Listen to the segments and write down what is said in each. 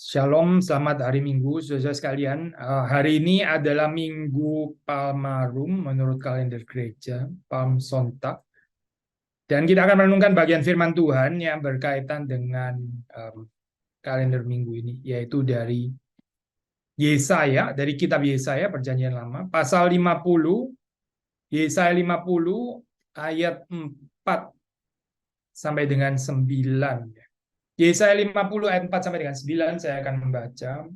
Shalom, selamat hari Minggu, saudara sekalian. Hari ini adalah Minggu Palmarum menurut kalender gereja, Palm Sonntag. Dan kita akan merenungkan bagian firman Tuhan yang berkaitan dengan kalender minggu ini, yaitu dari Yesaya, dari kitab Yesaya, Perjanjian Lama, pasal 50, Yesaya 50, ayat 4 sampai dengan 9. Yesaya 50 ayat 4 sampai dengan 9 saya akan membaca.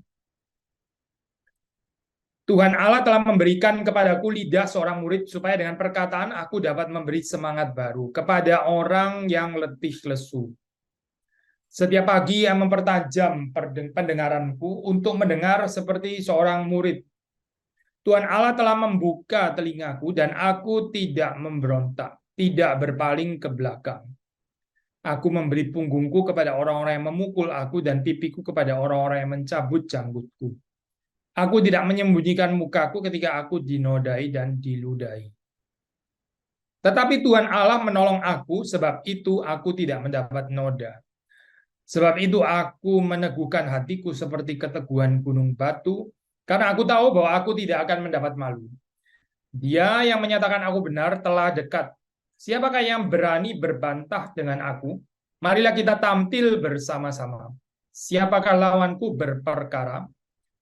Tuhan Allah telah memberikan kepadaku lidah seorang murid supaya dengan perkataan aku dapat memberi semangat baru kepada orang yang letih lesu. Setiap pagi yang mempertajam pendengaranku untuk mendengar seperti seorang murid. Tuhan Allah telah membuka telingaku dan aku tidak memberontak, tidak berpaling ke belakang. Aku memberi punggungku kepada orang-orang yang memukul aku dan pipiku kepada orang-orang yang mencabut janggutku. Aku tidak menyembunyikan mukaku ketika aku dinodai dan diludahi. Tetapi Tuhan Allah menolong aku, sebab itu aku tidak mendapat noda. Sebab itu aku meneguhkan hatiku seperti keteguhan gunung batu, karena aku tahu bahwa aku tidak akan mendapat malu. Dia yang menyatakan aku benar telah dekat. Siapakah yang berani berbantah dengan aku? Marilah kita tampil bersama-sama. Siapakah lawanku berperkara?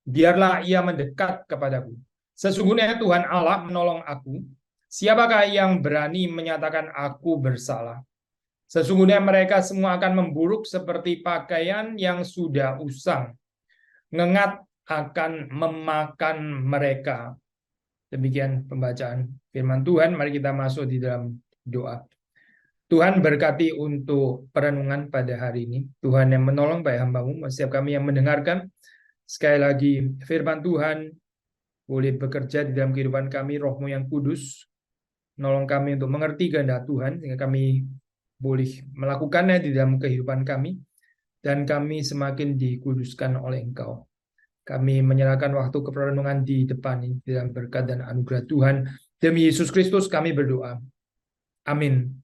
Biarlah ia mendekat kepadaku. Sesungguhnya Tuhan Allah menolong aku. Siapakah yang berani menyatakan aku bersalah? Sesungguhnya mereka semua akan memburuk seperti pakaian yang sudah usang. Ngengat akan memakan mereka. Demikian pembacaan firman Tuhan. Mari kita masuk di dalam doa. Tuhan berkati untuk perenungan pada hari ini. Tuhan yang menolong baik hamba-Mu, setiap kami yang mendengarkan. Sekali lagi firman Tuhan boleh bekerja di dalam kehidupan kami, Roh-Mu yang kudus. Nolong kami untuk mengerti kehendak Tuhan, sehingga kami boleh melakukannya di dalam kehidupan kami. Dan kami semakin dikuduskan oleh Engkau. Kami menyerahkan waktu keperenungan di depan ini, di dalam berkat dan anugerah Tuhan. Demi Yesus Kristus kami berdoa. Amin.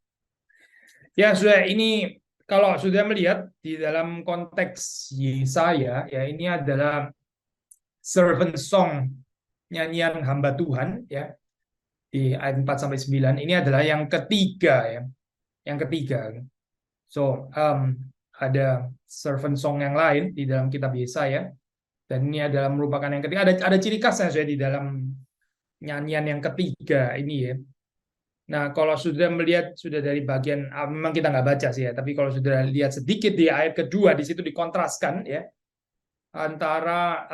Ya, sudah ini kalau sudah melihat di dalam konteks Yesaya, ya ini adalah servant song, nyanyian hamba Tuhan, ya di ayat 4 sampai 9. Ini adalah yang ketiga, ya. Yang ketiga. So, ada servant song yang lain di dalam kitab Yesaya, dan ini adalah merupakan yang ketiga. Ada ciri khasnya saya di dalam nyanyian yang ketiga ini, ya. Nah, kalau sudah melihat sudah dari bagian, memang kita nggak baca sih ya, tapi kalau sudah lihat sedikit di ayat kedua, di situ dikontraskan ya antara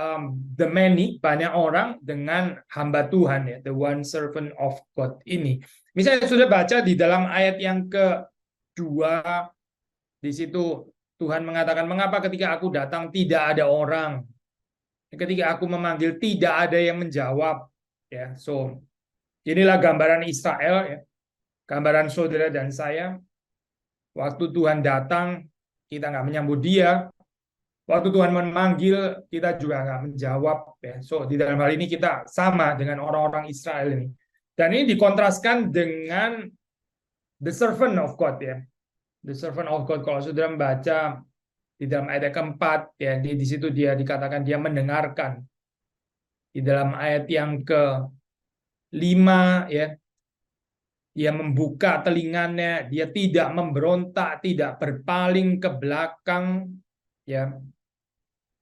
the many, banyak orang, dengan hamba Tuhan ya, the one servant of God ini. Misalnya sudah baca di dalam ayat yang kedua, di situ Tuhan mengatakan, mengapa ketika aku datang tidak ada orang, ketika aku memanggil tidak ada yang menjawab ya. So inilah gambaran Israel ya. Gambaran saudara dan saya, waktu Tuhan datang, kita nggak menyambut dia. Waktu Tuhan memanggil, kita juga nggak menjawab. Ya. So, di dalam hal ini kita sama dengan orang-orang Israel ini. Dan ini dikontraskan dengan the servant of God. Ya. The servant of God, kalau saudara membaca di dalam ayat keempat, ya, di situ dia dikatakan dia mendengarkan. Di dalam ayat yang ke-5, ya, dia membuka telinganya, dia tidak memberontak, tidak berpaling ke belakang, ya.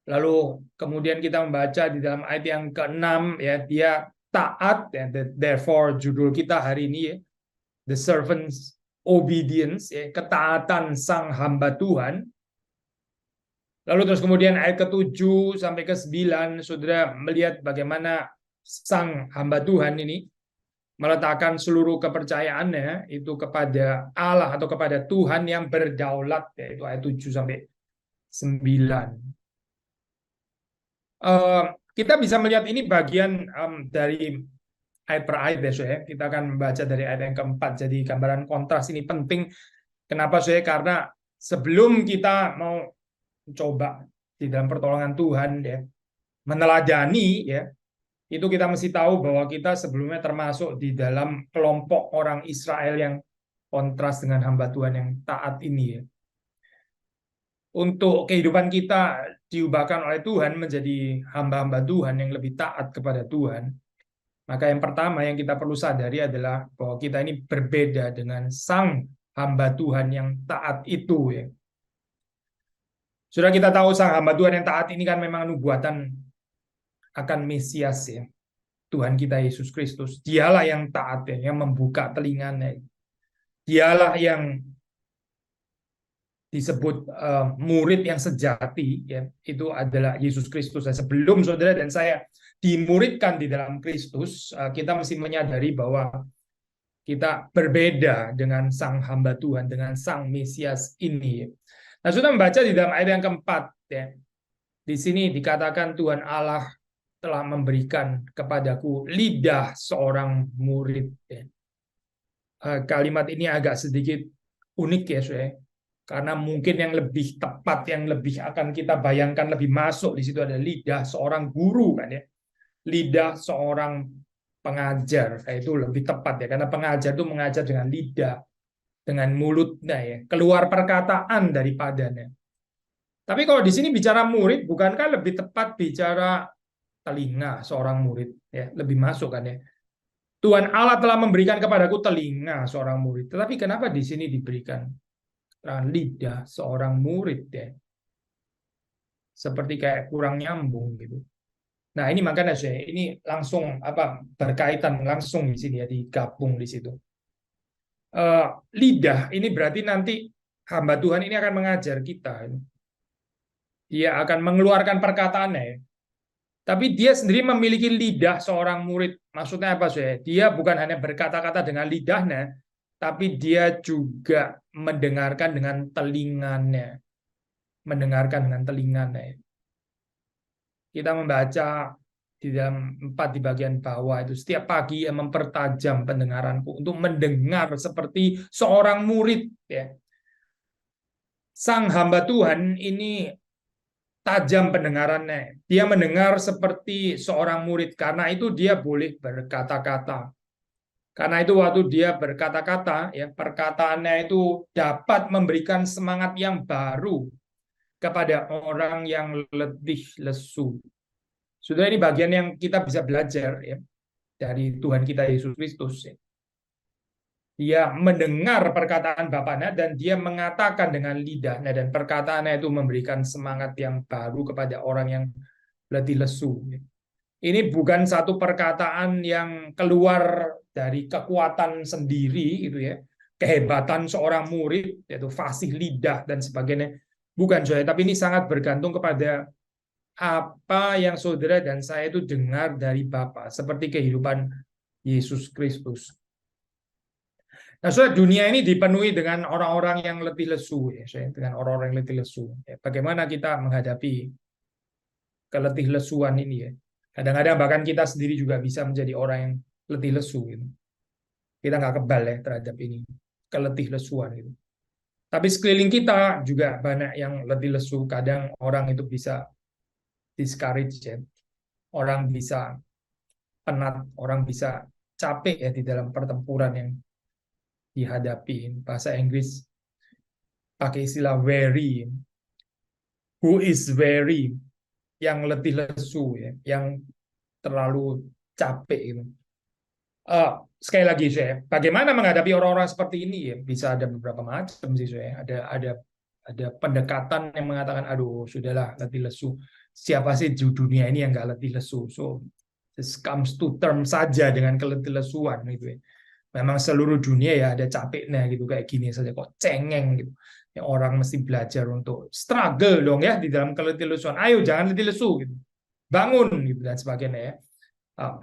Lalu kemudian kita membaca di dalam ayat yang ke-6, ya, dia taat, ya. Therefore judul kita hari ini ya, the servant's obedience, ya, ketaatan sang hamba Tuhan. Lalu terus kemudian ayat ke-7 sampai ke-9, saudara melihat bagaimana sang hamba Tuhan ini meletakkan seluruh kepercayaannya itu kepada Allah atau kepada Tuhan yang berdaulat, yaitu ayat 7 sampai 9. Kita bisa melihat ini bagian dari ayat per ayat ya, ya. Kita akan membaca dari ayat yang keempat. Jadi gambaran kontras ini penting. Kenapa saya? Karena sebelum kita mau coba di dalam pertolongan Tuhan ya, meneladani ya, itu kita mesti tahu bahwa kita sebelumnya termasuk di dalam kelompok orang Israel yang kontras dengan hamba Tuhan yang taat ini ya. untuk kehidupan kita diubahkan oleh Tuhan menjadi hamba-hamba Tuhan yang lebih taat kepada Tuhan, maka yang pertama yang kita perlu sadari adalah bahwa kita ini berbeda dengan sang hamba Tuhan yang taat itu ya. Sudah kita tahu sang hamba Tuhan yang taat ini kan memang nubuatan akan Mesias ya. Tuhan kita Yesus Kristus. Dialah yang taat ya, yang membuka telinganya. Dialah yang disebut murid yang sejati ya, itu adalah Yesus Kristus. Sebelum saudara dan saya dimuridkan di dalam Kristus, kita mesti menyadari bahwa kita berbeda dengan sang hamba Tuhan, dengan sang Mesias ini. Nah, sudah membaca di dalam ayat yang keempat ya. Di sini dikatakan Tuhan Allah telah memberikan kepadaku lidah seorang murid ya. Kalimat ini agak sedikit unik ya, saudara. Karena mungkin yang lebih tepat, yang lebih akan kita bayangkan lebih masuk di situ ada lidah seorang guru kan ya, lidah seorang pengajar, itu lebih tepat ya, karena pengajar itu mengajar dengan lidah, dengan mulutnya ya, keluar perkataan daripadanya. Tapi kalau di sini bicara murid, bukankah lebih tepat bicara telinga seorang murid ya, lebih masuk kan ya. Tuhan Allah telah memberikan kepadaku telinga seorang murid, tetapi kenapa di sini diberikan lidah seorang murid ya, seperti kayak kurang nyambung gitu. Nah ini makanya saya ini langsung berkaitan langsung di sini ya, digabung di situ. Lidah ini berarti nanti hamba Tuhan ini akan mengajar kita, dia akan mengeluarkan perkataannya ya. Tapi dia sendiri memiliki lidah seorang murid. Maksudnya apa saya? Dia bukan hanya berkata-kata dengan lidahnya, tapi dia juga mendengarkan dengan telinganya. Mendengarkan dengan telinganya. Kita membaca di dalam 4 di bagian bawah itu, setiap pagi ia mempertajam pendengaranku untuk mendengar seperti seorang murid ya. Sang hamba Tuhan ini tajam pendengarannya. Dia mendengar seperti seorang murid, karena itu dia boleh berkata-kata. Karena itu waktu dia berkata-kata, ya perkataannya itu dapat memberikan semangat yang baru kepada orang yang letih lesu. Sudah ini bagian yang kita bisa belajar ya dari Tuhan kita Yesus Kristus. Ya. Dia mendengar perkataan Bapaknya dan dia mengatakan dengan lidahnya, dan perkataannya itu memberikan semangat yang baru kepada orang yang letih lesu. Ini bukan satu perkataan yang keluar dari kekuatan sendiri gitu ya, kehebatan seorang murid yaitu fasih lidah dan sebagainya, bukan saudara, tapi ini sangat bergantung kepada apa yang saudara dan saya itu dengar dari Bapa, seperti kehidupan Yesus Kristus. Nah, saudara, dunia ini dipenuhi dengan orang-orang yang letih lesu, ya, dengan orang-orang yang letih lesu. Ya, bagaimana kita menghadapi keletih lesuan ini ya? Kadang-kadang bahkan kita sendiri juga bisa menjadi orang yang letih lesu. Gitu. Kita nggak kebal ya terhadap ini, keletih lesuan gitu. Tapi sekeliling kita juga banyak yang letih lesu. Kadang orang itu bisa discourage ya. Orang bisa penat, orang bisa capek ya di dalam pertempuran yang dihadapi. Bahasa Inggris pakai istilah weary, who is weary, yang letih lesu ya, yang terlalu capek gitu. Sekali lagi saya, bagaimana menghadapi orang-orang seperti ini ya, bisa ada beberapa macam sih saya. Ada pendekatan yang mengatakan, aduh sudahlah letih lesu. Siapa sih di dunia ini yang nggak letih lesu? So this comes to term saja dengan keletih lesuan gitu ya. Memang seluruh dunia ya ada capeknya gitu, kayak gini saja kok cengeng gitu. Ya, orang mesti belajar untuk struggle dong ya di dalam keletih lesuan. Ayo jangan letih lesu gitu. Bangun gitu dan sebagainya ya.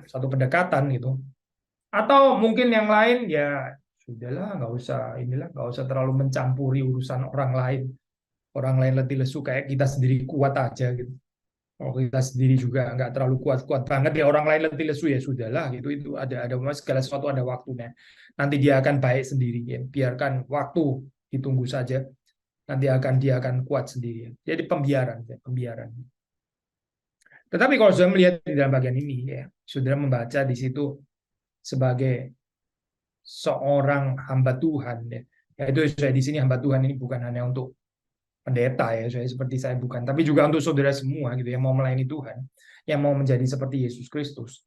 Satu pendekatan gitu. Atau mungkin yang lain ya sudahlah, nggak usah terlalu mencampuri urusan orang lain. Orang lain letih lesu, kayak kita sendiri kuat aja gitu. Kalau kita sendiri juga nggak terlalu kuat-kuat banget ya, orang lain letih lesu ya sudahlah gitu. Itu ada segala sesuatu ada waktunya. Nanti dia akan baik sendiri ya. Biarkan waktu, ditunggu saja. Nanti dia akan kuat sendiri. Jadi pembiaran ya, pembiaran. Tetapi kalau sudah melihat di dalam bagian ini ya, sudah membaca di situ sebagai seorang hamba Tuhan ya. Yaitu saya di sini hamba Tuhan ini bukan hanya untuk pendeta ya, saya seperti saya bukan, tapi juga untuk saudara semua gitu yang mau melayani Tuhan, yang mau menjadi seperti Yesus Kristus.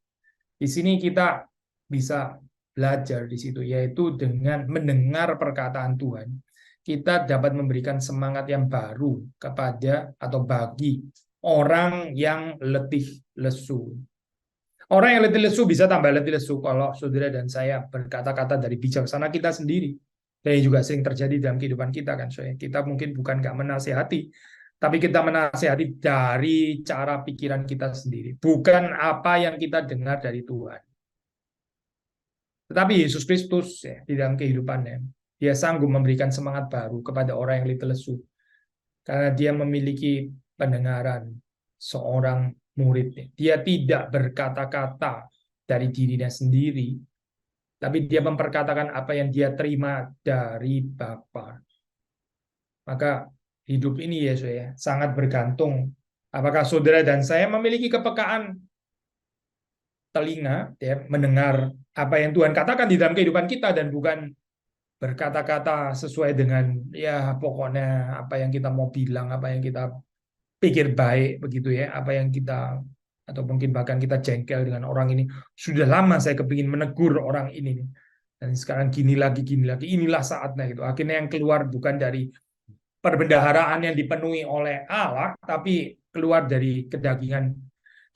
Di sini kita bisa belajar di situ, yaitu dengan mendengar perkataan Tuhan, kita dapat memberikan semangat yang baru kepada atau bagi orang yang letih lesu. Orang yang letih lesu bisa tambah letih lesu kalau saudara dan saya berkata-kata dari bijaksana kita sendiri. Dan juga sering terjadi dalam kehidupan kita kan. So, kita mungkin bukan nggak menasehati, tapi kita menasehati dari cara pikiran kita sendiri. Bukan apa yang kita dengar dari Tuhan. Tetapi Yesus Kristus ya, di dalam kehidupannya, dia sanggup memberikan semangat baru kepada orang yang letih lesu. Karena dia memiliki pendengaran seorang murid. Dia tidak berkata-kata dari dirinya sendiri, tapi dia memperkatakan apa yang dia terima dari Bapa. Maka hidup ini ya saya sangat bergantung apakah saudara dan saya memiliki kepekaan telinga ya mendengar apa yang Tuhan katakan di dalam kehidupan kita dan bukan berkata-kata sesuai dengan ya pokoknya apa yang kita mau bilang, apa yang kita pikir baik begitu ya, apa yang kita atau mungkin bahkan kita jengkel dengan orang ini. Sudah lama saya kepingin menegur orang ini nih. Dan sekarang gini lagi, inilah saatnya gitu. Akhirnya yang keluar bukan dari perbendaharaan yang dipenuhi oleh Allah, tapi keluar dari kedagingan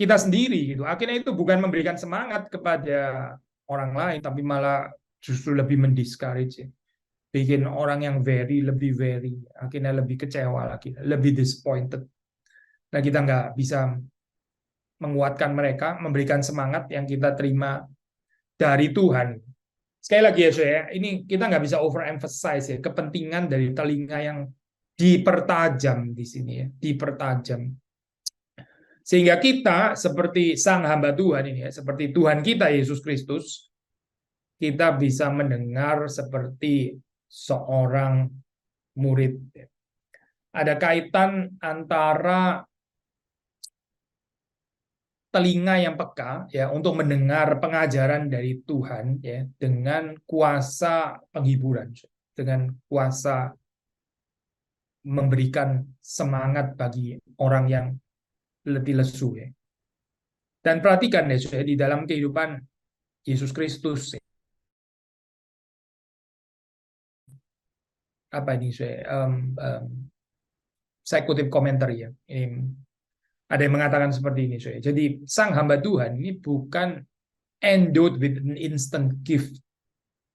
kita sendiri gitu. Akhirnya itu bukan memberikan semangat kepada orang lain, tapi malah justru lebih mendiscourage ya. Bikin orang yang lebih very, akhirnya lebih kecewa lagi, lebih disappointed. Nah kita nggak bisa menguatkan mereka, memberikan semangat yang kita terima dari Tuhan. Sekali lagi ya, saya ini kita nggak bisa overemphasize ya kepentingan dari telinga yang dipertajam di sini ya, dipertajam. Sehingga kita seperti sang hamba Tuhan ini ya, seperti Tuhan kita Yesus Kristus, kita bisa mendengar seperti seorang murid. Ada kaitan antara telinga yang peka ya untuk mendengar pengajaran dari Tuhan ya dengan kuasa penghiburan, dengan kuasa memberikan semangat bagi orang yang letih lesu ya. Dan perhatikan ya di dalam kehidupan Yesus Kristus ya. Apa ini saya kutip komentar ya. Ini ada yang mengatakan seperti ini saya. Jadi sang hamba Tuhan ini bukan endowed with an instant gift.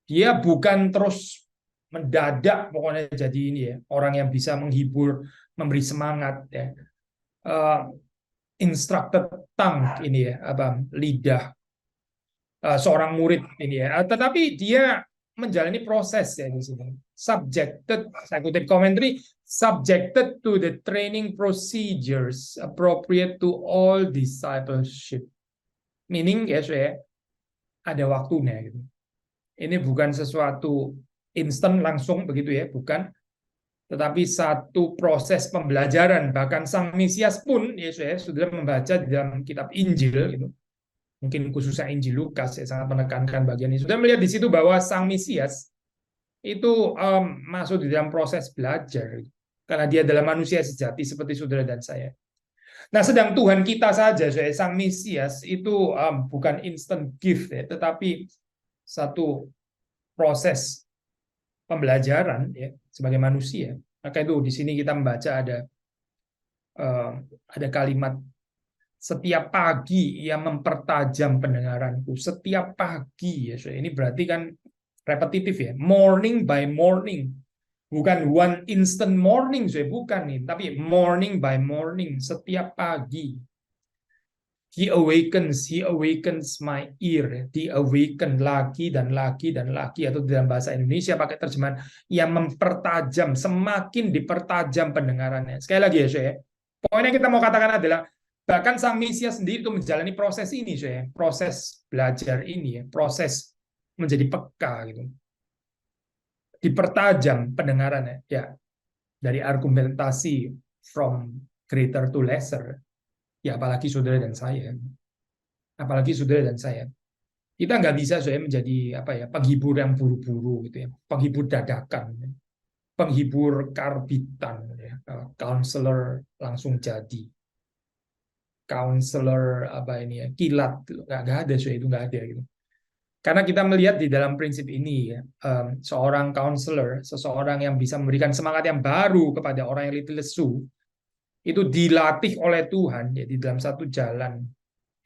Dia bukan terus mendadak pokoknya jadi ini ya orang yang bisa menghibur, memberi semangat ya. Instructed tongue ini ya apa lidah seorang murid ini ya. Tetapi dia menjalani proses ya di sini. Subjected, saya kutip commentary, subjected to the training procedures appropriate to all discipleship. Meaning ya saya ada waktunya gitu. Ini bukan sesuatu instan langsung begitu ya, bukan. Tetapi satu proses pembelajaran. Bahkan Sang Mesias pun, ya saya sudah membaca di dalam kitab Injil, gitu. Mungkin khususnya Injil Lukas, ya sangat menekankan bagian ini. Sudah melihat di situ bahwa Sang Mesias itu masuk di dalam proses belajar. Karena dia adalah manusia sejati seperti saudara dan saya. Nah, sedang Tuhan kita saja, saya, Sang Mesias, itu bukan instant gift, ya, tetapi satu proses pembelajaran ya sebagai manusia. Maka itu di sini kita membaca ada kalimat setiap pagi ia mempertajam pendengaranku. Setiap pagi ya. So, ini berarti kan repetitif ya. Morning by morning. Bukan one instant morning, so, bukan nih, tapi morning by morning, setiap pagi. He awakens my ear. He awaken lagi dan lagi dan lagi. Atau dalam bahasa Indonesia pakai terjemahan yang mempertajam, semakin dipertajam pendengarannya. Sekali lagi ya, saya. Poin yang kita mau katakan adalah bahkan Sang Mesias sendiri itu menjalani proses ini, saya. Proses belajar ini, ya. Proses menjadi peka gitu. Dipertajam pendengarannya, ya. Dari argumentasi from greater to lesser. Ya apalagi saudara dan saya. Apalagi saudara dan saya. Kita nggak bisa saya menjadi apa ya penghibur yang buru-buru gitu ya, penghibur dadakan. penghibur karbitan, ya. Counselor langsung jadi, counselor apa ini ya, kilat, nggak ada itu nggak ada gitu. Karena kita melihat di dalam prinsip ini ya, seorang counselor, seseorang yang bisa memberikan semangat yang baru kepada orang yang letih lesu, itu dilatih oleh Tuhan ya, di dalam satu jalan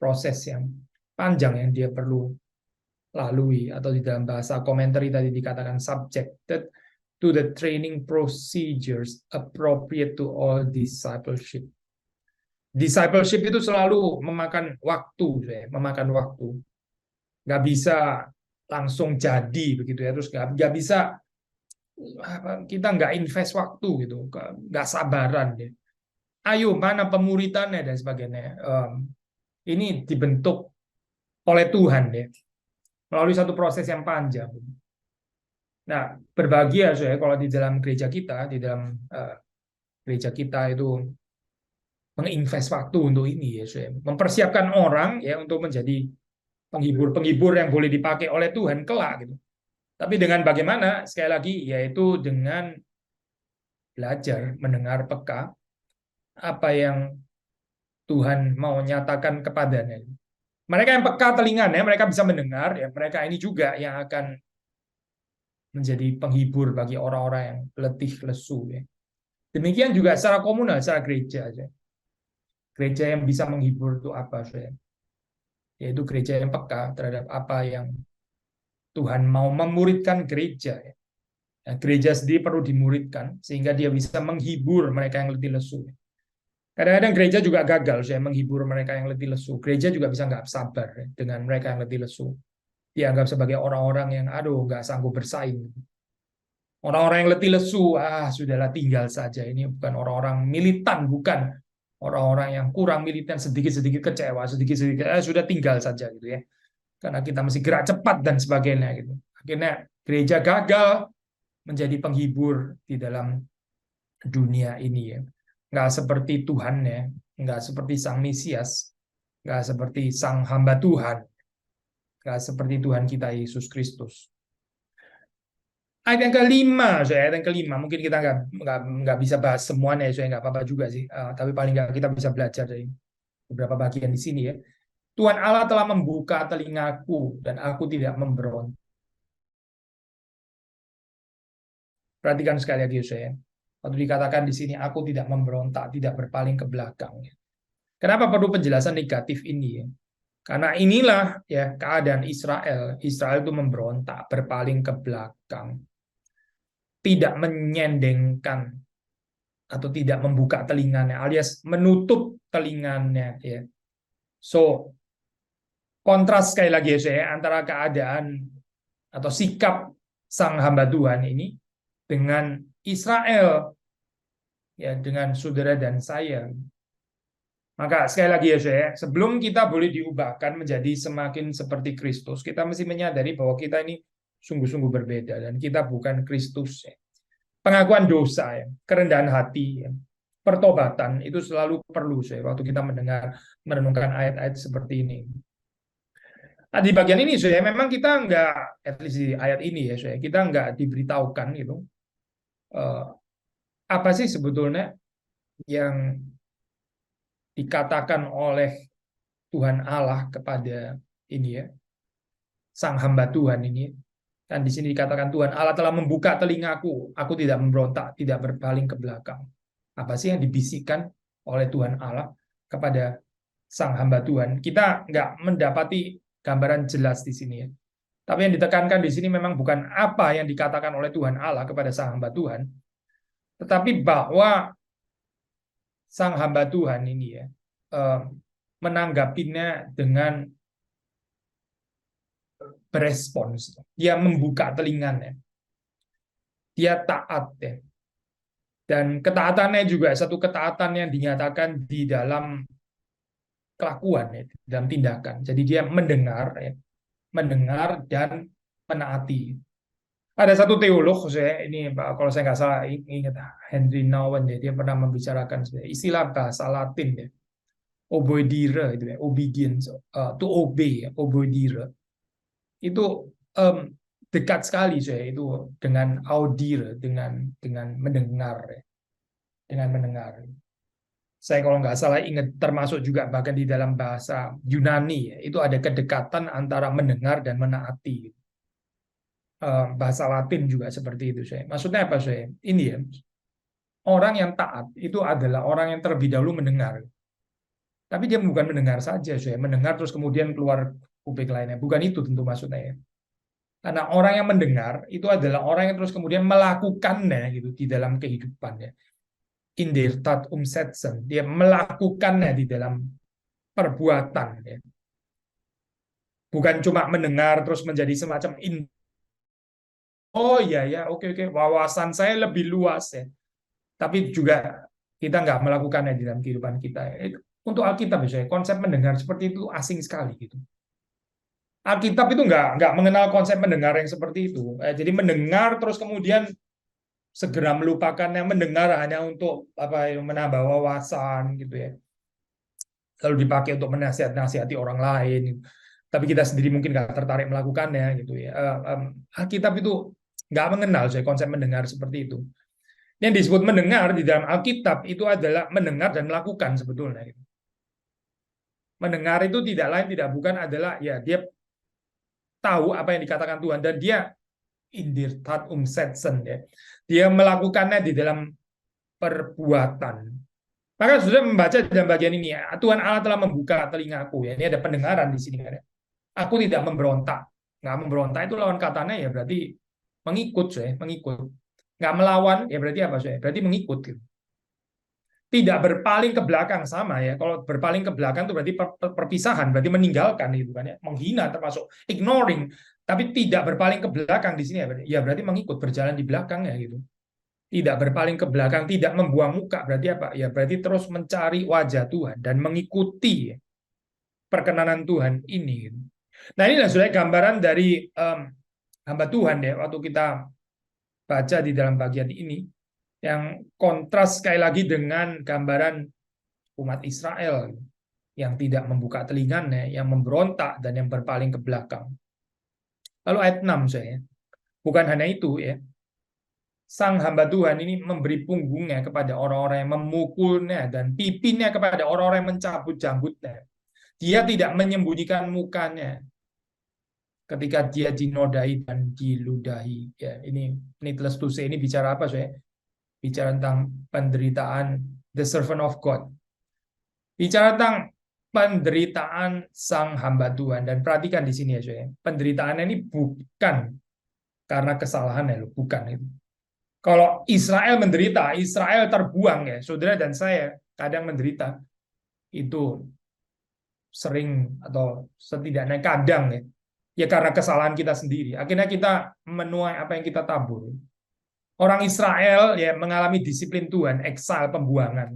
proses yang panjang yang dia perlu lalui, atau di dalam bahasa komentari tadi dikatakan subjected to the training procedures appropriate to all discipleship. Discipleship itu selalu memakan waktu, memakan waktu. Nggak bisa langsung jadi begitu ya, terus nggak bisa, kita nggak invest waktu gitu, nggak sabaran deh. Ayo mana pemuritannya dan sebagainya. Ini dibentuk oleh Tuhan ya, melalui satu proses yang panjang. Nah, berbahagia saya kalau di dalam gereja kita, di dalam gereja kita itu menginvest waktu untuk ini ya, saya mempersiapkan orang ya untuk menjadi penghibur-penghibur yang boleh dipakai oleh Tuhan kelak gitu. Tapi dengan bagaimana? Sekali lagi yaitu dengan belajar mendengar peka apa yang Tuhan mau nyatakan kepadanya. Mereka yang peka telinganya, mereka bisa mendengar ya, mereka ini juga yang akan menjadi penghibur bagi orang-orang yang letih lesu ya. Demikian juga secara komunal, secara gereja aja. Gereja yang bisa menghibur itu apa, saya? Yaitu gereja yang peka terhadap apa yang Tuhan mau memuridkan gereja. Ya. Nah, gereja sendiri perlu dimuridkan sehingga dia bisa menghibur mereka yang letih lesu. Kadang-kadang gereja juga gagal saya menghibur mereka yang letih lesu. Gereja juga bisa nggak sabar ya, dengan mereka yang letih lesu. Dianggap sebagai orang-orang yang aduh nggak sanggup bersaing. Orang-orang yang letih lesu, sudahlah tinggal saja. Ini bukan orang-orang militan, bukan orang-orang yang kurang militan, sedikit-sedikit kecewa, sedikit-sedikit sudah tinggal saja gitu ya. Karena kita mesti gerak cepat dan sebagainya gitu. Akhirnya gereja gagal menjadi penghibur di dalam dunia ini ya. Nggak seperti Tuhan ya, nggak seperti Sang Mesias, nggak seperti Sang hamba Tuhan, nggak seperti Tuhan kita Yesus Kristus. Ayat yang kelima, ayat yang kelima, mungkin kita nggak bisa bahas semuanya, saya nggak apa-apa juga sih. Tapi paling nggak kita bisa belajar dari beberapa bagian di sini ya. Tuhan Allah telah membuka telingaku dan aku tidak memberontak. Perhatikan sekali lagi saya. Waktu dikatakan di sini aku tidak memberontak, tidak berpaling ke belakang. Kenapa perlu penjelasan negatif ini ya? Karena inilah ya keadaan Israel. Israel itu memberontak, berpaling ke belakang, tidak menyendengkan atau tidak membuka telinganya, alias menutup telinganya ya. So kontras sekali lagi ya saya antara keadaan atau sikap sang hamba Tuhan ini dengan Israel ya, dengan saudara dan saya. Maka sekali lagi ya saya, sebelum kita boleh diubahkan menjadi semakin seperti Kristus, kita mesti menyadari bahwa kita ini sungguh-sungguh berbeda dan kita bukan Kristus ya. Pengakuan dosa ya, kerendahan hati ya, pertobatan itu selalu perlu saya waktu kita mendengar merenungkan ayat-ayat seperti ini. Nah, di bagian ini saya memang kita nggak, at least di ayat ini ya saya, kita nggak diberitahukan gitu apa sih sebetulnya yang dikatakan oleh Tuhan Allah kepada ini ya, sang hamba Tuhan ini. Dan di sini dikatakan Tuhan Allah telah membuka telingaku, aku tidak memberontak, tidak berpaling ke belakang. Apa sih yang dibisikkan oleh Tuhan Allah kepada sang hamba Tuhan? Kita nggak mendapati gambaran jelas di sini ya. Tapi yang ditekankan di sini memang bukan apa yang dikatakan oleh Tuhan Allah kepada sang hamba Tuhan, tetapi bahwa sang hamba Tuhan ini ya menanggapinya dengan berespons. Dia membuka telinganya. Dia taat ya. Dan ketaatannya juga satu ketaatan yang dinyatakan di dalam kelakuan ya, dalam tindakan. Jadi dia mendengar ya, mendengar dan menaati. Ada satu teolog saya ini kalau saya nggak salah ingat Henry Nouwen ya, dia pernah membicarakan istilah bahasa Latin ya. Obedire itu ya, obedience, to obey ya, obedire. Itu dekat sekali saya itu dengan audir, dengan mendengar, ya. Dengan mendengar. Saya kalau nggak salah ingat termasuk juga bahkan di dalam bahasa Yunani ya, itu ada kedekatan antara mendengar dan menaati. Bahasa Latin juga seperti itu saya. Maksudnya apa saya? Ini ya, orang yang taat itu adalah orang yang terlebih dahulu mendengar. Tapi dia bukan mendengar saja saya, mendengar terus kemudian keluar kuping lainnya. Bukan itu tentu maksudnya ya. Karena orang yang mendengar itu adalah orang yang terus kemudian melakukannya gitu di dalam kehidupannya. In der Tat umsetzen, dia melakukannya di dalam perbuatan ya. Bukan cuma mendengar terus menjadi semacam oh iya ya oke oke wawasan saya lebih luas ya. Tapi juga kita nggak melakukannya di dalam kehidupan kita. Untuk Alkitab misalnya konsep mendengar seperti itu asing sekali gitu. Alkitab itu nggak mengenal konsep mendengar yang seperti itu. Jadi mendengar terus kemudian segera melupakannya, mendengar hanya untuk apa menambah wawasan gitu ya. Lalu dipakai untuk menasihati orang lain. Tapi kita sendiri mungkin nggak tertarik melakukannya gitu ya. Alkitab itu nggak mengenal saya konsep mendengar seperti itu. Yang disebut mendengar di dalam Alkitab itu adalah mendengar dan melakukan sebetulnya. Mendengar itu tidak lain tidak bukan adalah ya dia tahu apa yang dikatakan Tuhan dan dia in der Tat umsetzen ya. Dia melakukannya di dalam perbuatan. Maka sudah membaca dalam bagian ini ya, Tuhan Allah telah membuka telingaku ya. Ini ada pendengaran di sini kan ya. Aku tidak memberontak. Nggak memberontak itu lawan katanya ya berarti mengikut saya, mengikut. Nggak melawan ya berarti apa saya? Berarti mengikut gitu. Tidak berpaling ke belakang sama ya. Kalau berpaling ke belakang itu berarti perpisahan, berarti meninggalkan itu kan ya, menghina termasuk ignoring. Tapi tidak berpaling ke belakang di sini ya berarti mengikut berjalan di belakang ya gitu. Tidak berpaling ke belakang, tidak membuang muka berarti apa? Ya berarti terus mencari wajah Tuhan dan mengikuti perkenanan Tuhan ini. Gitu. Nah inilah sebenarnya gambaran dari hamba Tuhan ya waktu kita baca di dalam bagian ini yang kontras sekali lagi dengan gambaran umat Israel yang tidak membuka telinganya, yang memberontak dan yang berpaling ke belakang. Lalu ayat 6 saya, bukan hanya itu ya, sang hamba Tuhan ini memberi punggungnya kepada orang-orang yang memukulnya dan pipinya kepada orang-orang yang mencabut janggutnya. Dia tidak menyembunyikan mukanya ketika dia dinodai dan diludahi. Ya, ini needless to say ini bicara apa saya? Bicara tentang penderitaan the servant of God. Bicara tentang penderitaan sang hamba Tuhan dan perhatikan di sini ya saya. Penderitaannya ini bukan karena kesalahannya loh, bukan itu. Kalau Israel menderita, Israel terbuang ya. Saudara dan saya kadang menderita itu sering atau setidaknya kadang ya. Ya karena kesalahan kita sendiri. Akhirnya kita menuai apa yang kita tabur. Orang Israel ya mengalami disiplin Tuhan, eksal pembuangan,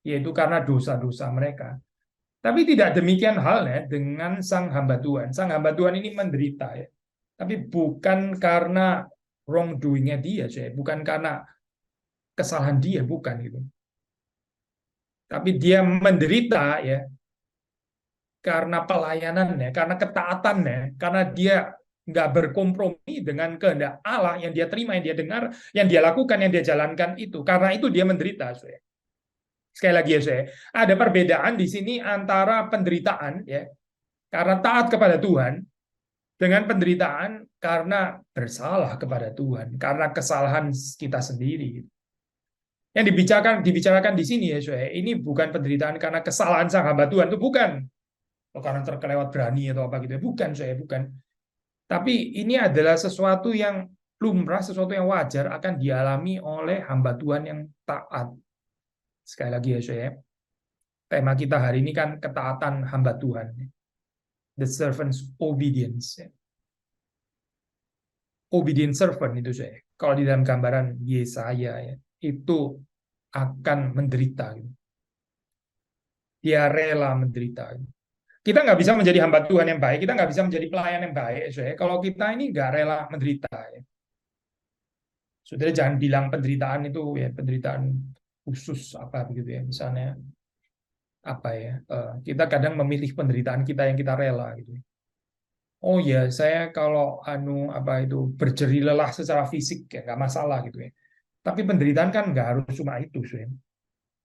yaitu karena dosa-dosa mereka. Tapi tidak demikian halnya dengan sang hamba Tuhan. Sang hamba Tuhan ini menderita ya. Tapi bukan karena wrongdoing-nya dia, bukan karena kesalahan dia, bukan gitu. Tapi dia menderita ya karena pelayanannya, karena ketaatannya, karena dia nggak berkompromi dengan kehendak Allah yang dia terima, yang dia dengar, yang dia lakukan, yang dia jalankan itu. Karena itu dia menderita, saya. Sekali lagi ya saya, ada perbedaan di sini antara penderitaan ya karena taat kepada Tuhan dengan penderitaan karena bersalah kepada Tuhan, karena kesalahan kita sendiri. Yang dibicarakan di sini ya saya, ini bukan penderitaan karena kesalahan sang hamba Tuhan, itu bukan. Atau karena terkelewat berani atau apa gitu, bukan saya, bukan. Tapi ini adalah sesuatu yang lumrah, sesuatu yang wajar akan dialami oleh hamba Tuhan yang taat. Sekali lagi ya saya, tema kita hari ini kan ketaatan hamba Tuhan. The servant's obedience. Obedient servant itu saya. Kalau di dalam gambaran Yesaya ya, itu akan menderita. Dia rela menderita. Kita nggak bisa menjadi hamba Tuhan yang baik, kita nggak bisa menjadi pelayan yang baik, saya. Kalau kita ini nggak rela menderita. Ya. Saudara jangan bilang penderitaan itu ya penderitaan khusus apa begitu ya, misalnya apa ya kita kadang memilih penderitaan kita yang kita rela gitu. oh ya saya kalau apa itu berjeri lelah secara fisik ya nggak masalah gitu ya. Tapi penderitaan kan nggak harus cuma itu, saya.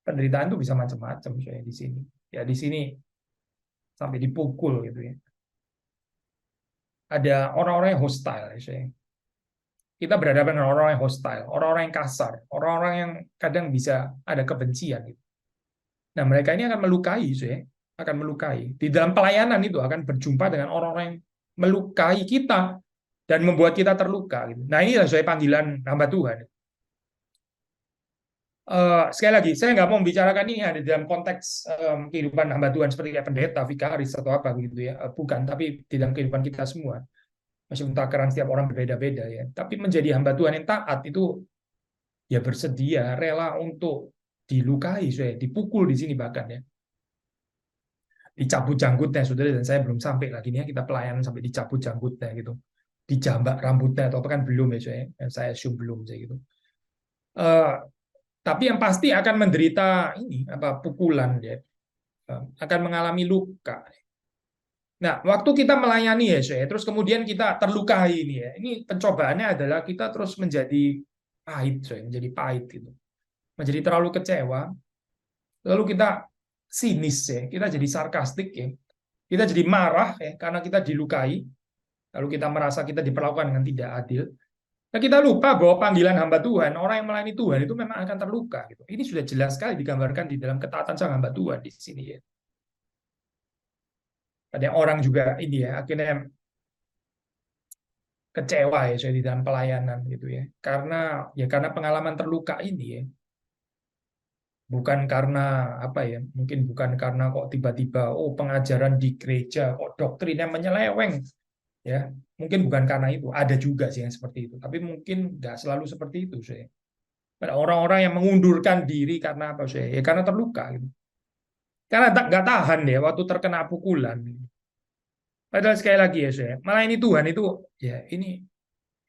Penderitaan itu bisa macam-macam, saya di sini. Ya di sini sampai dipukul gitu ya. Ada orang-orang yang hostile, ya, saya. Kita berhadapan dengan orang-orang yang hostile, orang-orang yang kasar, orang-orang yang kadang bisa ada kebencian gitu. Nah, mereka ini akan melukai, saya. Akan melukai. Di dalam pelayanan itu akan berjumpa dengan orang-orang yang melukai kita dan membuat kita terluka gitu. Nah, inilah saya panggilan hamba Tuhan. Sekali lagi, saya nggak mau membicarakan ini ada dalam konteks kehidupan hamba Tuhan seperti kayak pendeta, vikaris atau apa gitu ya. Bukan, tapi di dalam kehidupan kita semua. Masih takaran setiap orang berbeda-beda ya. Tapi menjadi hamba Tuhan yang taat itu ya bersedia, rela untuk dilukai, saya dipukul di sini bahkan ya. Dicabut janggutnya, saudara, dan saya belum sampai lagi nih ya, kita pelayanan sampai dicabut janggutnya gitu. Dijambak rambutnya atau apa kan belum ya, saya assume belum saya gitu. Eh, tapi yang pasti akan menderita ini apa pukulan ya, akan mengalami luka. Nah, waktu kita melayani ya, terus kemudian kita terlukai ini ya. Ini pencobaannya adalah kita terus menjadi pahit, menjadi pahit gitu. Menjadi terlalu kecewa, lalu kita sinis ya, kita jadi sarkastik ya. Kita jadi marah ya karena kita dilukai, lalu kita merasa kita diperlakukan dengan tidak adil. Nah, kita lupa bahwa panggilan hamba Tuhan, orang yang melayani Tuhan itu memang akan terluka gitu. Ini sudah jelas sekali digambarkan di dalam ketaatan sang hamba Tuhan di sini ya. Ada orang juga ini ya, akhirnya kecewa ya saya di dalam pelayanan gitu ya. Karena pengalaman terluka ini ya. Bukan karena apa ya, mungkin bukan karena kok tiba-tiba oh pengajaran di gereja kok doktrinnya menyeleweng ya. Mungkin bukan karena itu, ada juga sih yang seperti itu. Tapi mungkin nggak selalu seperti itu saya. Pada orang-orang yang mengundurkan diri karena apa saya? Ya karena terluka gitu. Karena tak nggak tahan ya waktu terkena pukulan. Padahal sekali lagi ya saya, melayani Tuhan itu ya ini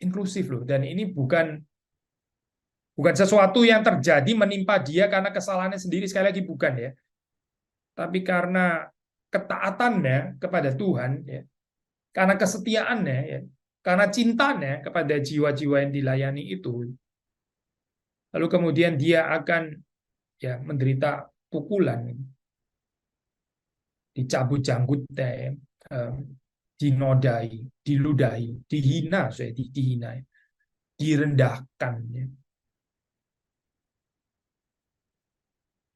inklusif loh dan ini bukan sesuatu yang terjadi menimpa dia karena kesalahannya sendiri, sekali lagi bukan ya, tapi karena ketaatannya kepada Tuhan ya, karena kesetiaannya ya, karena cintanya kepada jiwa-jiwa yang dilayani itu, lalu kemudian dia akan ya menderita pukulan, dicabut janggutnya ya, dinodai, diludahi, dihina, dihina, direndahkan ya.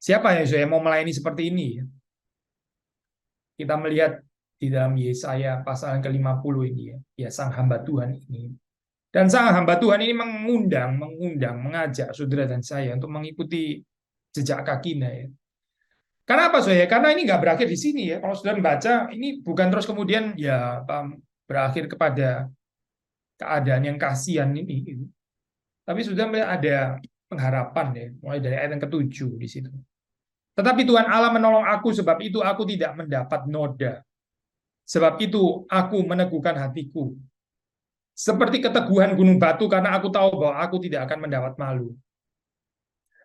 Siapa yang saya mau melayani seperti ini ya? Kita melihat di dalam Yesaya pasal yang ke-50 ini ya, ya sang hamba Tuhan ini. Dan sang hamba Tuhan ini mengundang, mengajak saudara dan saya untuk mengikuti jejak kakinya ya. Karena apa saya? Karena ini nggak berakhir di sini ya. Kalau saudara baca, ini bukan terus kemudian ya berakhir kepada keadaan yang kasihan ini. Tapi sudah melihat ada pengharapan ya, mulai dari ayat yang ke-7 di situ. Tetapi Tuhan Allah menolong aku, sebab itu aku tidak mendapat noda. Sebab itu aku meneguhkan hatiku. Seperti keteguhan gunung batu karena aku tahu bahwa aku tidak akan mendapat malu.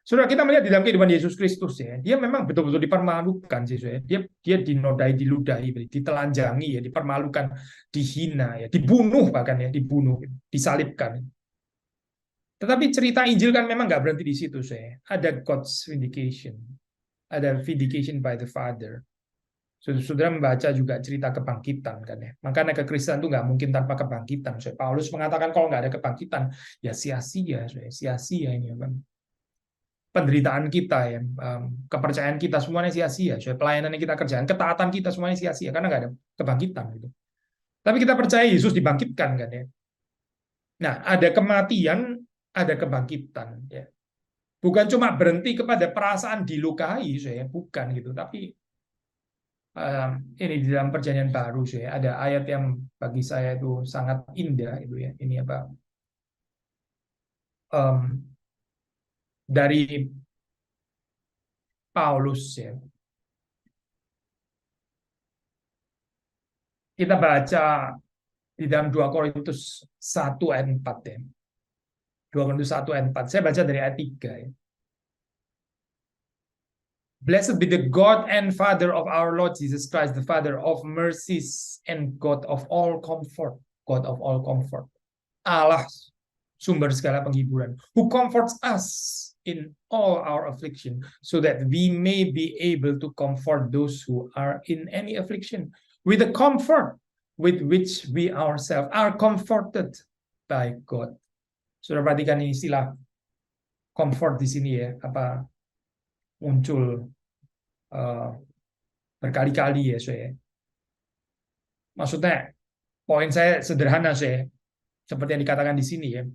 Saudara, kita melihat di dalam kehidupan Yesus Kristus ya, dia memang betul-betul dipermalukan sih, ya. Dia dinodai, diludahi, ditelanjangi ya, dipermalukan, dihina ya, dibunuh bahkan ya, dibunuh, disalibkan. Tetapi cerita Injil kan memang nggak berhenti di situ, saya. Ada God's vindication, ada vindication by the Father. Saudara membaca juga cerita kebangkitan kan ya. Makanya kekristenan itu nggak mungkin tanpa kebangkitan. So, Paulus mengatakan kalau nggak ada kebangkitan ya sia-sia, sia-sia ini kan. Penderitaan kita ya, kepercayaan kita semuanya sia-sia. So, pelayanan yang kita kerjakan, ketaatan kita semuanya sia-sia karena nggak ada kebangkitan gitu. Tapi kita percaya Yesus dibangkitkan kan ya. Nah, ada kematian, ada kebangkitan ya. Bukan cuma berhenti kepada perasaan dilukai, saya bukan gitu, tapi ini di dalam perjanjian baru sih ada ayat yang bagi saya itu sangat indah itu ya, ini apa, dari Paulus ya, kita baca di dalam 2 Korintus 1 ayat 4 ya, 2 Korintus 1 ayat 4, saya baca dari ayat 3 ya. Blessed be the God and Father of our Lord Jesus Christ, the Father of mercies and God of all comfort. God of all comfort. Allah, sumber segala penghiburan. Who comforts us in all our affliction, so that we may be able to comfort those who are in any affliction with the comfort with which we ourselves are comforted by God. Sudah perhatikan ini istilah comfort di sini ya, apa muncul berkali-kali ya, saya. Maksudnya poin saya sederhana, saya, seperti yang dikatakan di sini ya.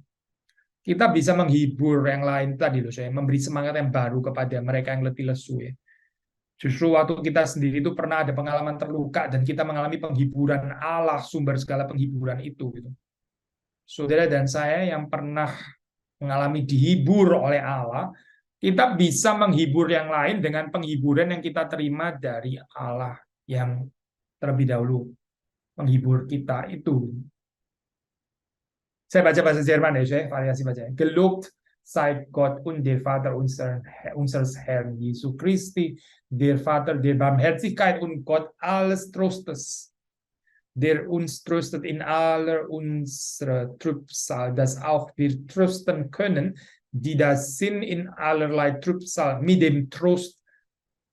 Kita bisa menghibur yang lain tadi loh, saya, memberi semangat yang baru kepada mereka yang letih lesu ya. Justru waktu kita sendiri itu pernah ada pengalaman terluka dan kita mengalami penghiburan Allah, sumber segala penghiburan itu gitu. Saudara dan saya yang pernah mengalami dihibur oleh Allah, kita bisa menghibur yang lain dengan penghiburan yang kita terima dari Allah yang terlebih dahulu menghibur kita itu. Saya baca bahasa Jerman ya, saya variasi baca. Gelobt sei Gott und der Vater unseres Herrn Jesu Christi, der Vater der Barmherzigkeit und Gott alles Trostes, der uns tröstet in aller unserer Trübsal, dass auch wir trösten können, die das sind in allerlei Trübsal, mit dem Trost,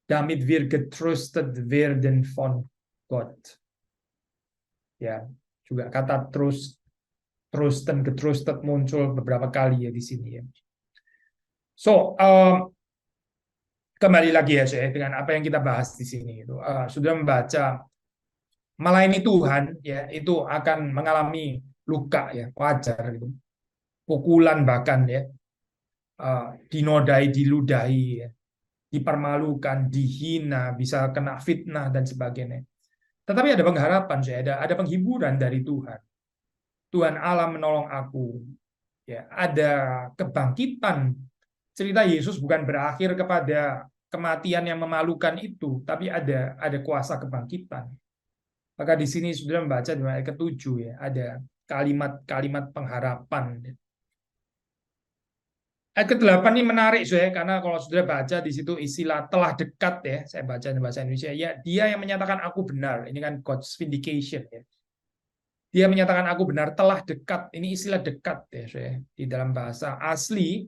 damit wir getröstet werden von Gott. Ya, juga kata trosten, getröstet muncul beberapa kali ya di sini ya. So, kembali lagi ya saya dengan apa yang kita bahas di sini itu. Sudah membaca melayani Tuhan ya itu akan mengalami luka ya, wajar gitu, pukulan bahkan ya, dinodai, diludahi ya, dipermalukan, dihina, bisa kena fitnah dan sebagainya. Tetapi ada pengharapan, saya, ada penghiburan dari Tuhan. Tuhan Allah menolong aku ya, ada kebangkitan. Cerita Yesus bukan berakhir kepada kematian yang memalukan itu, tapi ada kuasa kebangkitan. Maka di sini sudah membaca di ayat ke-7 ya, ada kalimat-kalimat pengharapan. Ayat ke-8 ini menarik ya, karena kalau sudah baca di situ istilah telah dekat ya, saya baca di bahasa Indonesia ya, dia yang menyatakan aku benar. Ini kan God's vindication ya. Dia menyatakan aku benar, telah dekat. Ini istilah dekat ya, saya. Di dalam bahasa asli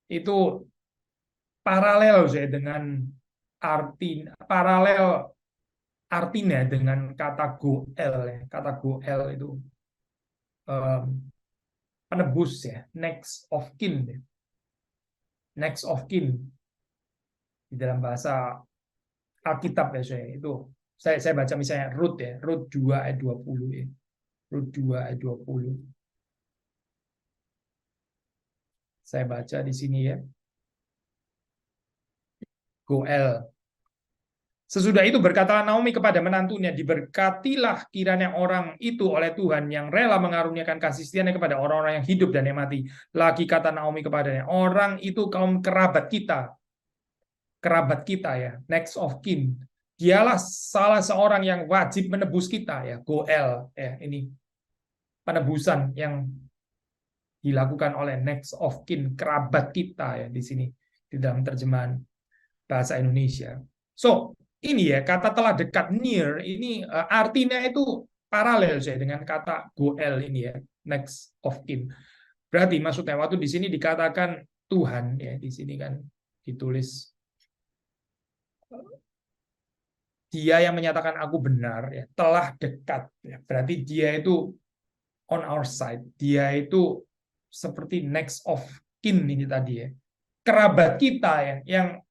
itu paralel saya dengan artinya dengan kata goel ya. Kata goel itu penebus ya, next of kin ya. Next of kin di dalam bahasa Alkitab ya, saya itu saya baca misalnya Rut ya, Rut 2 ayat 20 ya. Rut 2 ayat 20. Saya baca di sini ya. Goel. Sesudah itu berkatalah Naomi kepada menantunya, diberkatilah kiranya orang itu oleh Tuhan yang rela mengaruniakan kasih setianya kepada orang-orang yang hidup dan yang mati. Lagi kata Naomi kepadanya, orang itu kaum kerabat kita ya, next of kin. Dialah salah seorang yang wajib menebus kita ya, Goel ya, ini penebusan yang dilakukan oleh next of kin, kerabat kita ya di sini di dalam terjemahan bahasa Indonesia. So, ini ya kata telah dekat, near, ini artinya itu paralel saya dengan kata goel ini ya, next of kin. Berarti maksudnya waktu di sini dikatakan Tuhan ya, di sini kan ditulis dia yang menyatakan aku benar ya, telah dekat ya. Berarti dia itu on our side. Dia itu seperti next of kin ini tadi ya. Kerabat kita ya, yang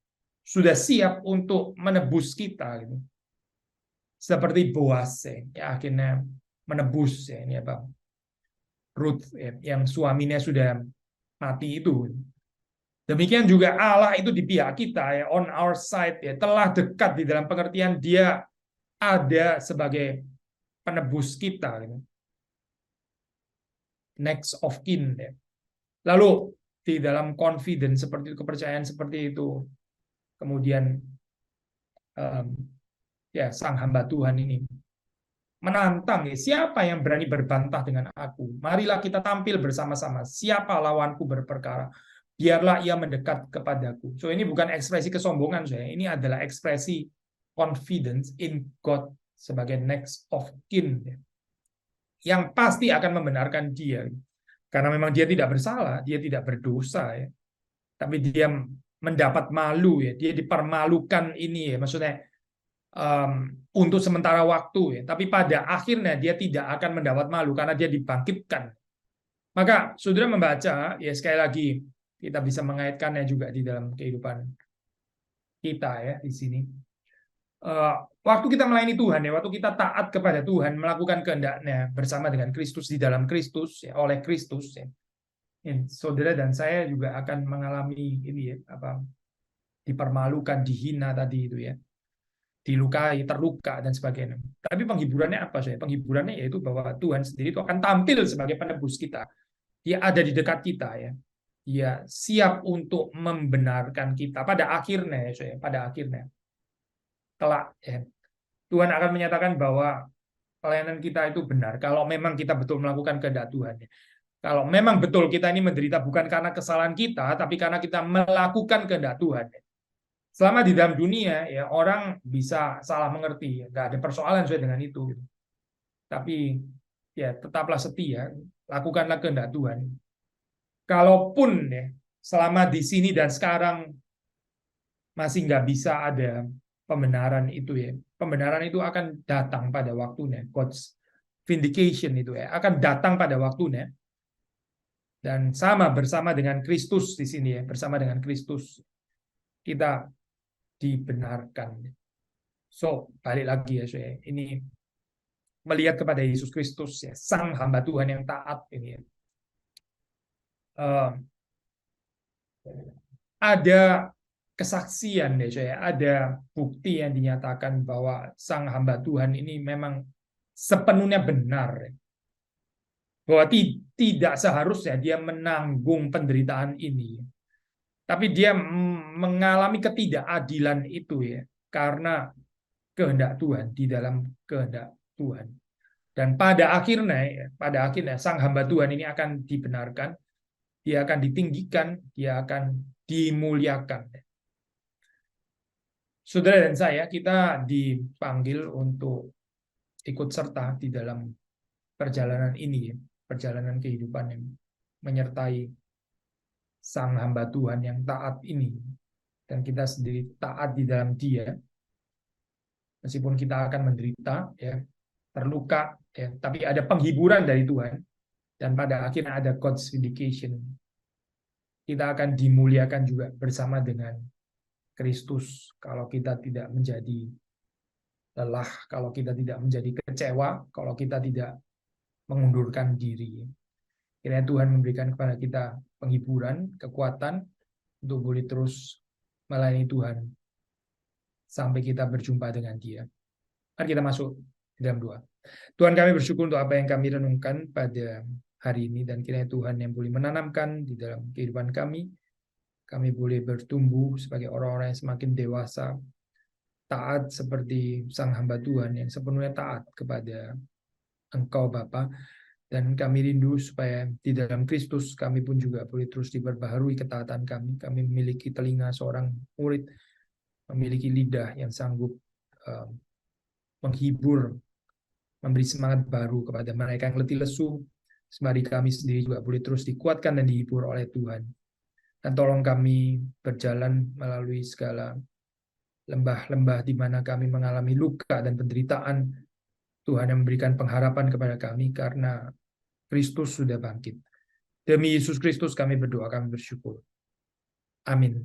sudah siap untuk menebus kita gitu. Seperti Boaz ya, akhirnya menebus ya, ini apa? Ruth ya, yang suaminya sudah mati itu. Demikian juga Allah itu di pihak kita ya, on our side ya, telah dekat di dalam pengertian dia ada sebagai penebus kita gitu. Next of kin ya. Lalu di dalam confidence seperti itu, kepercayaan seperti itu, kemudian ya sang hamba Tuhan ini menantang ya, siapa yang berani berbantah dengan aku? Marilah kita tampil bersama-sama. Siapa lawanku berperkara? biarlah ia mendekat kepadaku. So ini bukan ekspresi kesombongan saya, ini adalah ekspresi confidence in God sebagai next of kin, yang pasti akan membenarkan dia, karena memang dia tidak bersalah, dia tidak berdosa, ya. Tapi dia mendapat malu, ya, dia dipermalukan ini, ya, maksudnya untuk sementara waktu, ya. Tapi pada akhirnya dia tidak akan mendapat malu karena dia dibangkitkan. Maka saudara membaca, ya sekali lagi kita bisa mengaitkannya juga di dalam kehidupan kita, ya, di sini. Waktu kita melayani Tuhan, ya, waktu kita taat kepada Tuhan, melakukan kehendak-Nya bersama dengan Kristus, di dalam Kristus, ya, oleh Kristus, ya. Saudara dan saya juga akan mengalami ini, ya, dipermalukan, dihina tadi itu, ya, dilukai, terluka dan sebagainya. Tapi penghiburannya apa saya? Penghiburannya yaitu bahwa Tuhan sendiri itu akan tampil sebagai penebus kita. Dia ada di dekat kita, ya. Dia siap untuk membenarkan kita pada akhirnya, ya, saya. Pada akhirnya kelak, ya, Tuhan akan menyatakan bahwa pelayanan kita itu benar kalau memang kita betul melakukan kehendak Tuhan. Kalau memang betul kita ini menderita bukan karena kesalahan kita, tapi karena kita melakukan kehendak Tuhan. Selama di dalam dunia, ya, orang bisa salah mengerti, nggak ada persoalan sesuai dengan itu. Tapi ya tetaplah setia, lakukanlah kehendak Tuhan. Kalaupun, ya, selama di sini dan sekarang masih nggak bisa ada pembenaran itu, ya, pembenaran itu akan datang pada waktunya. God's vindication itu, ya, akan datang pada waktunya. Dan sama bersama dengan Kristus di sini, ya, bersama dengan Kristus kita dibenarkan. So balik lagi, ya, saya ini melihat kepada Yesus Kristus, ya, sang hamba Tuhan yang taat ini, ya. Ada kesaksian, deh saya, ada bukti yang dinyatakan bahwa sang hamba Tuhan ini memang sepenuhnya benar, ya. Bahwa tidak seharusnya dia menanggung penderitaan ini, tapi dia mengalami ketidakadilan itu, ya, karena kehendak Tuhan, di dalam kehendak Tuhan. Dan pada akhirnya sang hamba Tuhan ini akan dibenarkan, dia akan ditinggikan, dia akan dimuliakan. Saudara dan saya, kita dipanggil untuk ikut serta di dalam perjalanan ini, perjalanan kehidupan yang menyertai sang hamba Tuhan yang taat ini. Dan kita sendiri taat di dalam Dia, meskipun kita akan menderita, ya, terluka, ya, tapi ada penghiburan dari Tuhan, dan pada akhirnya ada God's vindication. Kita akan dimuliakan juga bersama dengan Kristus kalau kita tidak menjadi lelah, kalau kita tidak menjadi kecewa, kalau kita tidak mengundurkan diri. Kiranya Tuhan memberikan kepada kita penghiburan, kekuatan untuk boleh terus melayani Tuhan sampai kita berjumpa dengan Dia. Mari kita masuk di dalam doa. Tuhan, kami bersyukur untuk apa yang kami renungkan pada hari ini, dan kiranya Tuhan yang boleh menanamkan di dalam kehidupan kami. Kami boleh bertumbuh sebagai orang-orang yang semakin dewasa, taat seperti sang hamba Tuhan yang sepenuhnya taat kepada Engkau Bapa. Dan kami rindu supaya di dalam Kristus kami pun juga boleh terus diperbaharui ketaatan kami. Kami memiliki telinga seorang murid, memiliki lidah yang sanggup menghibur, memberi semangat baru kepada mereka yang letih lesu. Semari kami sendiri juga boleh terus dikuatkan dan dihibur oleh Tuhan. Dan tolong kami berjalan melalui segala lembah-lembah di mana kami mengalami luka dan penderitaan. Tuhan yang memberikan pengharapan kepada kami karena Kristus sudah bangkit. Demi Yesus Kristus kami berdoa, kami bersyukur. Amin.